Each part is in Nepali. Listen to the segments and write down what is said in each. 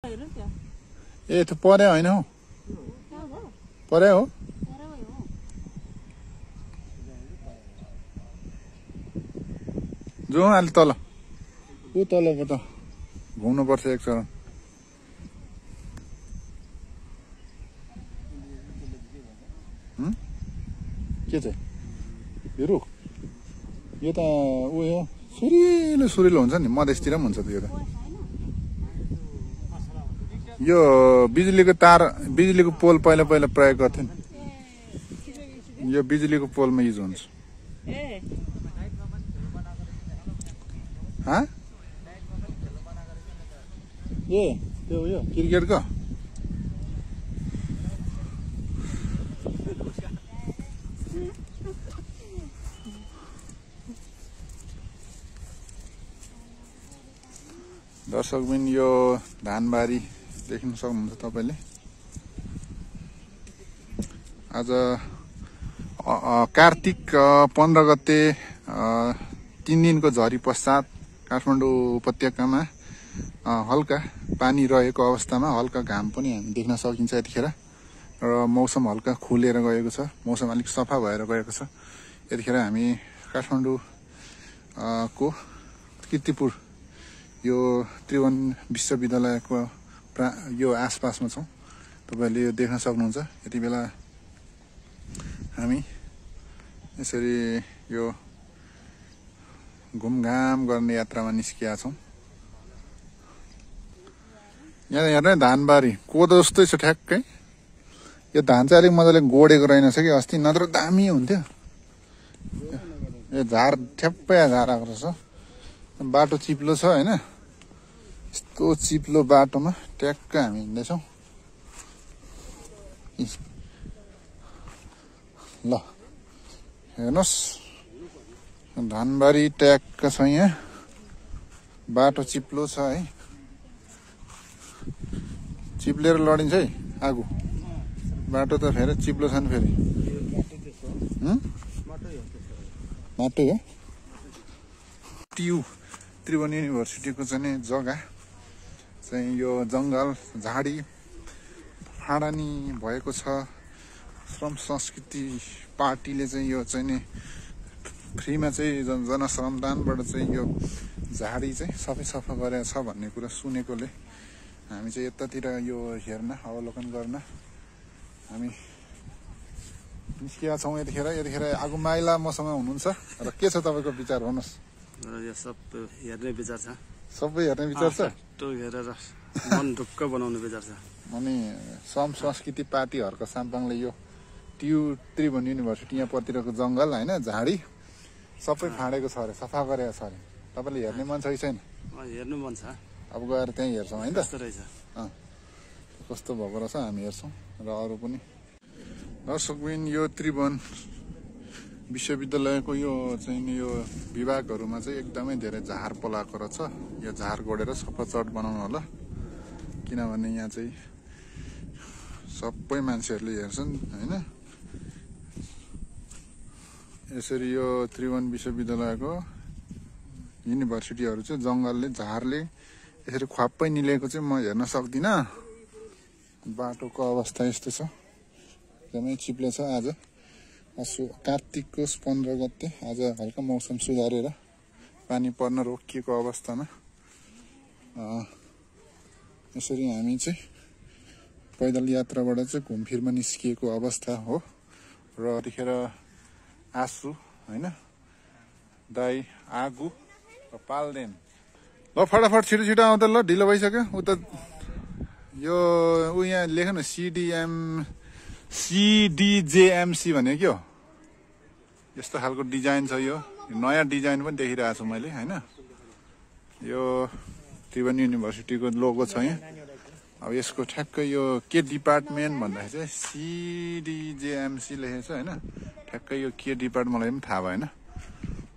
ए त्यो परे होइन हौ परे हो जाउँ अहिले तल ऊ तलबाट घुम्नुपर्छ एक चरण के चाहिँ यो रुख यो त उयो सुरिलो सुरिलो हुन्छ नि मधेसतिर पनि हुन्छ त्यो त यो बिजुलीको तार बिजुलीको पोल पहिला पहिला प्रयोग गर्थ्यो नि यो बिजुलीको पोलमा युज हुन्छ ए त्यो उयो क्रिकेटको दर्शकबिन यो धानबारी देख्न सक्नुहुन्छ तपाईले आज कार्तिक 15 गते 3 दिनको झरी पश्चात काठमाडौँ उपत्यकामा हल्का पानी रहेको अवस्थामा हल्का घाम पनि हामी देख्न सकिन्छ यतिखेर र मौसम हल्का खुलेर गएको छ मौसम अलिक सफा भएर गएको छ यतिखेर हामी काठमाडौँ को कीर्तिपुर यो त्रिभुवन विश्वविद्यालयको यो आसपासमा छौं तपाईले यो देख्न सक्नुहुन्छ यति बेला हामी यसरी यो घुमघाम गर्ने यात्रामा निस्किया छौं यहाँ हेर्नु धानबारी कोदो जस्तै छ ठ्याक्कै यो धान चाहिँ अलिक मजाले गोडेको रहेनछ कि अस्ति नत्र दामी हुन्थ्यो यो झार ठ्याप्पै झार आएको रहेछ बाटो चिप्लो छ हैन यस्तो चिप्लो बाटोमा ट्याक्क हामी हिँड्दैछौँ ल हेर्नुहोस् धानबारी ट्याक्क छ यहाँ बाटो चिप्लो छ है चिप्लेर लडिन्छ है आगो बाटो त फेरि चिप्लो छ नि फेरि माटो हो त्रिभुवन युनिभर्सिटीको चाहिँ जग्गा चाहिँ यो जंगल झाडी फाडानी भएको छ श्रम संस्कृति पार्टीले चाहिँ यो चाहिँ नि फ्रीमा चाहिँ जनश्रमदानबाट चाहिँ यो झाडी चाहिँ सफा गरेको छ भन्ने कुरा सुनेकोले हामी चाहिँ यतातिर यो हेर्न अवलोकन गर्न हामी निस्किया छौं यतिखेर आगो माइला मसँग हुनुहुन्छ र के छ तपाईको विचार भन्नुस् यो सब हेर्ने विचार छ सबै हेर्ने विचार छ त्यो हेरेर मन ढुक्क बनाउने विचार छ अनि श्रम संस्कृति पार्टी हर्क साम्पाङले यो त्रिभुवन युनिभर्सिटी यहाँ पतिरको जंगल हैन झाडी सबै फाडेको छ अरे सफा गरेको छ अरे तपाईले हेर्ने मन छ कि छैन हेर्नु मन छ अब गएर त्यही हेर्छौं हैन त कस्तो रहेछ कस्तो भएको रहेछ हामी हेर्छौं र अरु पनि दर्शकबिन यो त्रिभुवन विश्वविद्यालयको यो चाहिँ यो विभागहरुमा चाहिँ एकदमै धेरै झार पलाएको रहेछ यो झार गोडेर सफा चट बनाउनु होला किनभने यहाँ चाहिँ सबै मान्छेहरुले हेर्छन् हैन यसरी यो त्रिभुवन विश्वविद्यालयको युनिभर्सिटीहरु चाहिँ जंगलले झारले यसरी ख्वाप्पै निलेको चाहिँ म हेर्न सक्दिन बाटोको अवस्था यस्तो छ एकदमै चिप्लो छ आज कार्तिकको 15 गते आज हल्का मौसम सुधारेर पानी पर्न रोकिएको अवस्थामा यसरी हामी चाहिँ पैदल यात्राबाट चाहिँ घुमफिरमा निस्किएको अवस्था हो र यतिखेर आसु हैन दाइ आगु र पाल्देन ल फटाफट छिटो आउँदा ल ढिलो भइसक्यो उता यो यहाँ लेख न CDJMC भने के हो यस्तो खालको डिजाइन छ यो नयाँ डिजाइन पनि देखिरहेको छु मैले हैन यो त्रिभुवन युनिभर्सिटीको लोगो छ यहाँ अब यसको ठ्याक्कै यो के डिपार्टमेन्ट भन्दाखेरि चाहिँ CDJMC लेखेको छ हैन ठ्याक्कै यो के डिपार्टमेन्ट मलाई पनि थाहा भएन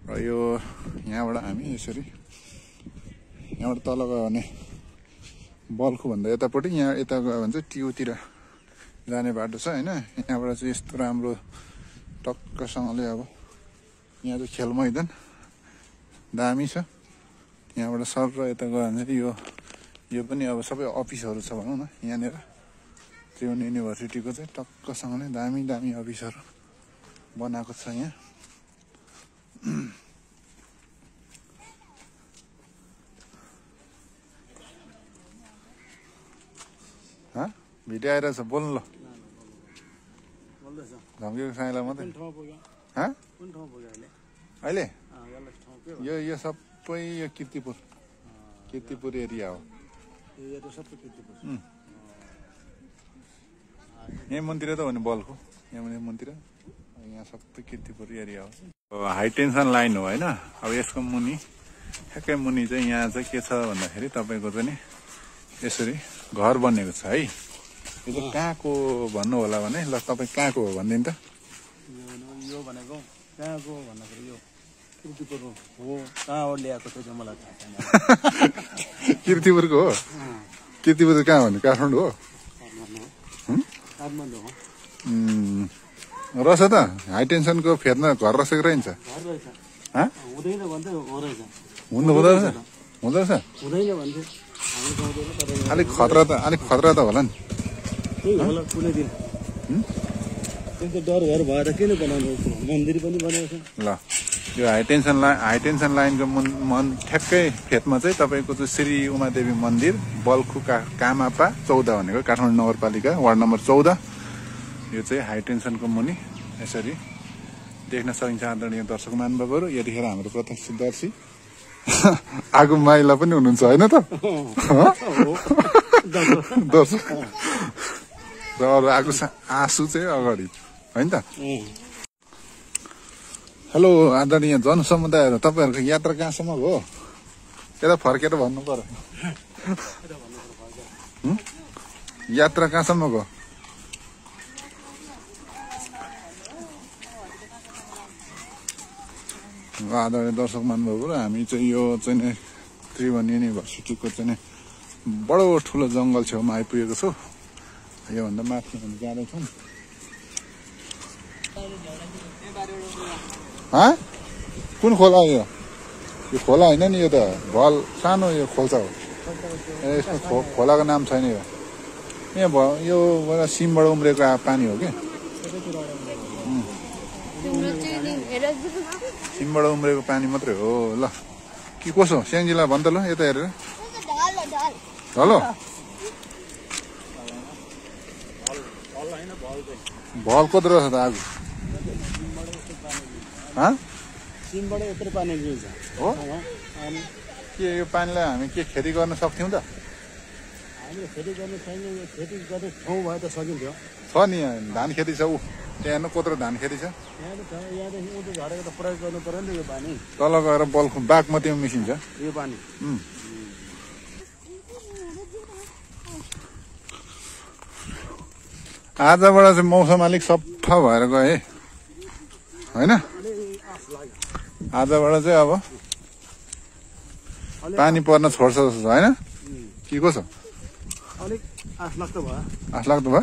र यो यहाँबाट हामी यसरी यहाँबाट तल गयो भने बल्खु भन्दा यतापट्टि यहाँ यता गयो भने चाहिँ टियुतिर जाने बाटो छ हैन यहाँबाट चाहिँ यस्तो राम्रो टक्कसँगले अब यहाँ चाहिँ खेल मैदान दामी छ यहाँबाट सर र यता गयो भने यो यो पनि अब सबै अफिसहरू छ भनौँ न यहाँनिर त्रिभुवन युनिभर्सिटीको चाहिँ टक्कसँगले दामी दामी अफिसहरू बनाएको छ यहाँ। भिडियो आइरहेछ बोल्नु ल धम्कीको साइला मात्रै अहिले यो सबै यो किर्तिपुर एरिया हो। यही मन्दिर त हो नि बलको यहाँ मन्दिर यहाँ सबै किर्तिपुर एरिया हो। हाई टेन्सन लाइन हो होइन। अब यसको मुनि ठ्याक्कै मुनि चाहिँ यहाँ चाहिँ के छ भन्दाखेरि तपाईँको चाहिँ नि यसरी घर बनेको छ है। यो चाहिँ कहाँको भन्नु होला भने ल तपाईँ कहाँको हो भनिदिनु त। यो भनेको कहाँको भन्दाखेरि यो किर्तिपुर हो। कहाँ ल्याएको थियो मलाई थाहा छैन। किर्तिपुरको हो। किर्तिपुर कहाँ भन्नु काठमाडौँ हो। काठमाडौँ हो रहेछ त। हाई टेन्सनको फेर्न घर रहेछ रहन्छ हुँदैन भन्दै हो रहेछ। हुँदो रहेछ हुँदो रहेछ हुँदैन भन्थ्यो। अलिक खतरा त होला नि। त्यही होला कुनै दिन त्यस्तो डर घर भएर किन बनाउनु मन्दिर पनि बनाएको छ। ल यो हाई टेन्सन लाइनको ठ्याक्कै फेदमा चाहिँ तपाईँको चाहिँ श्री उमादेवी मन्दिर बल्खु कामापा 14 भनेको काठमाडौँ नगरपालिका वार्ड नम्बर 14। यो चाहिँ हाई टेन्सनको मुनि यसरी देख्न सकिन्छ। आदरणीय दर्शक महानुभावहरू यतिखेर हाम्रो प्रत्यक्षदर्शी आगो माइला पनि हुनुहुन्छ होइन त दर्शक र अरू आगो आँसु चाहिँ अगाडि होइन त। हेलो आदरणीय जनसमुदायहरू तपाईँहरूको यात्रा कहाँसम्म हो यता फर्केर भन्नु पर्यो। यात्रा कहाँसम्म हो। आदरणीय दर्शक महानुभावहरू हामी चाहिँ यो चाहिँ नि त्रिभुवन युनिभर्सिटीको चाहिँ बडो ठुलो जङ्गल छेउमा आइपुगेको छु। योभन्दा माथि हामी जाँदैछौँ। कुन खोला हो यो खोला होइन नि यो त भल सानो यो खोल्सा हो। यसको खोलाको नाम छैन यो। यहाँ यो सिमबाट उम्रेको पानी हो कि सिमबाट उम्रेको पानी मात्रै हो। ल के कसो स्याङ्जीलाई भन् त ल यता हेरेर हेलो भल कत्रो रहेछ त आगो सिमबाट यत्रो पानी गिर्छ हो। के यो पानीलाई हामी के खेती गर्न सक्थ्यौँ त। हामीले खेती गर्नु छैन। यो खेती गर्ने ठाउँ भए त सकिन्थ्यो। छ नि यहाँ धान खेती छ। त्यहाँ हेर्नु कत्रो धान खेती छ। यहाँदेखि उँधो झरेको त प्रयोग गर्नु पर्यो नि त यो पानी। तल गएर बल्खु बागमतीमा मिसिन्छ यो पानी। आजबाट चाहिँ मौसम अलिक सफा भएर गयो है होइन। आजबाट चाहिँ अब पानी पर्न छोड्छ जस्तो छ होइन। के कसो अलिक आश लाग्दो भयो। आश लाग्दो भयो।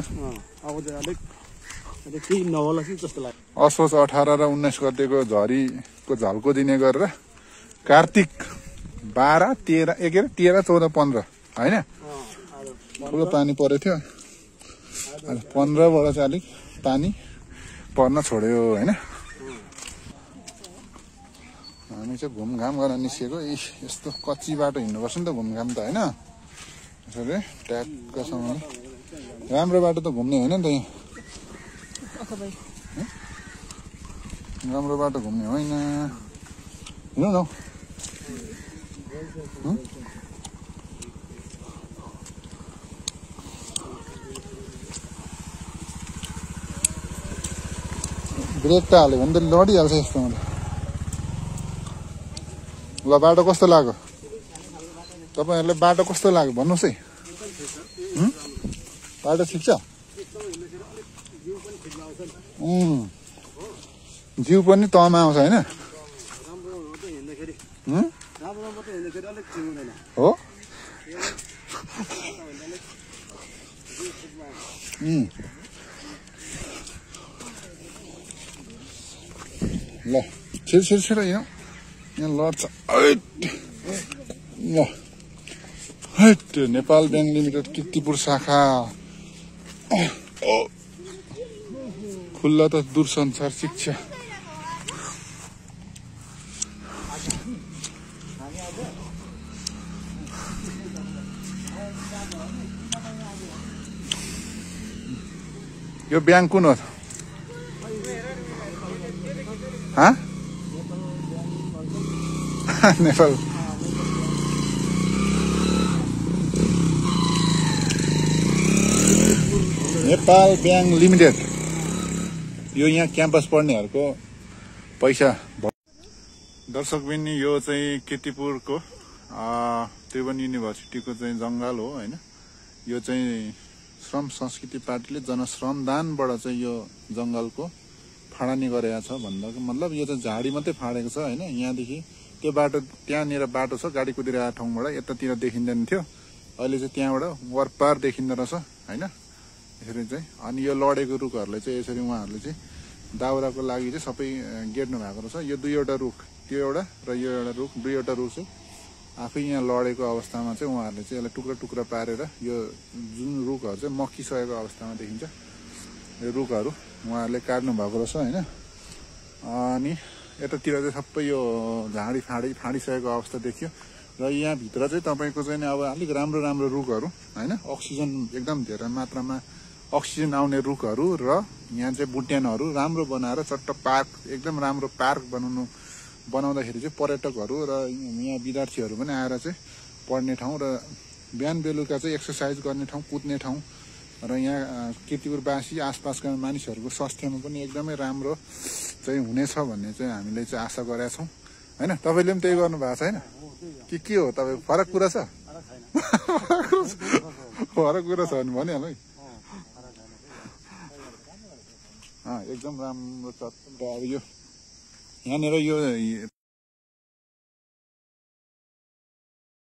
अब चाहिँ अलिक केही नहोला कि जस्तो लाग्यो। असोज 18 र 19 गतेको झरीको झल्को दिने गरेर कार्तिक 12, 13, 14, 15 होइन ठुलो पानी परेको थियो। 15बाट चाहिँ अलिक पानी पर्न छोड्यो होइन। हामी चाहिँ घुमघाम गर्न निस्केको। यस्तो कच्ची बाटो हिँड्नुपर्छ नि त घुमघाम त होइन। यसरी ट्याक्कसँग राम्रो बाटो त घुम्ने होइन नि त। यहाँ राम्रो बाटो घुम्ने होइन। हिँड्नु न ब्रेक त हाल्यो भने त लडिहाल्छ यस्तोमा त। ल बाटो कस्तो लाग्यो तपाईँहरूलाई। बाटो कस्तो लाग्यो भन्नुहोस् है। बाटो ठिक छ। जिउ पनि तमा आउँछ होइन। हो ल छिटो यहाँ लड्छ। ल हैट नेपाल ब्याङ्क लिमिटेड कीर्तिपुर शाखा खुल्ला त दूरसञ्चार शिक्षा यो ब्याङ्क कुन हो नेपाल नेपाल ब्याङ्क लिमिटेड यो यहाँ क्याम्पस पढ्नेहरूको पैसा दर्शकबिन यो चाहिँ कीर्तिपुरको त्रिभुवन युनिभर्सिटीको चाहिँ जंगल हो हैन यो चाहिँ श्रम संस्कृति पार्टीले जनश्रमदानबाट चाहिँ यो जंगलको फाडानी गरेको छ भन्दाको मतलब यो चाहिँ झाडी मात्रै फाडेको छ हैन यहाँदेखि त्यो बाटो त्यहाँनिर बाटो छ गाडी कुदिरहेको ठाउँबाट यतातिर देखिँदैन थियो अहिले चाहिँ त्यहाँबाट वरपार देखिँदो रहेछ हैन यसरी चाहिँ अनि यो लडेको रुखहरूले चाहिँ यसरी उहाँहरूले चाहिँ दाउराको लागि चाहिँ सबै गेड्नु भएको रहेछ यो दुईवटा रुख त्यो एउटा र यो एउटा रुख दुईवटा रुख चाहिँ आफै यहाँ लडेको अवस्थामा चाहिँ उहाँहरूले चाहिँ यसलाई टुक्रा टुक्रा पारेर यो जुन रुखहरू चाहिँ मक्किसकेको अवस्थामा देखिन्छ यो रुखहरू उहाँहरूले काट्नु भएको रहेछ हैन अनि यतातिर चाहिँ सबै यो झाडी फाडिसकेको अवस्था देखियो र यहाँ भित्र चाहिँ तपाईको चाहिँ अब अलिक राम्रो राम्रो रुखहरू हैन अक्सिजन एकदम धेरै मात्रामा अक्सिजन आउने रुखहरू र यहाँ चाहिँ बुट्यानहरू राम्रो बनाएर चट्ट पार्क एकदम राम्रो पार्क बनाउँदाखेरि चाहिँ पर्यटकहरू र यहाँ विद्यार्थीहरू पनि आएर चाहिँ पढ्ने ठाउँ र बिहान बेलुका चाहिँ एक्सर्साइज गर्ने ठाउँ कुद्ने ठाउँ र यहाँ कीर्तिपुरवासी आसपासका मानिसहरूको स्वास्थ्यमा पनि एकदमै राम्रो चाहिँ हुनेछ भन्ने चाहिँ हामीले चाहिँ आशा गरेका छौँ हैन तपाईले पनि त्यही गर्नु भएको छ हैन के हो तपाईँ फरक कुरा छ फरक कुरा छ भने भनिहाल्नु है एकदम राम्रो छ अब यो यहाँनिर यो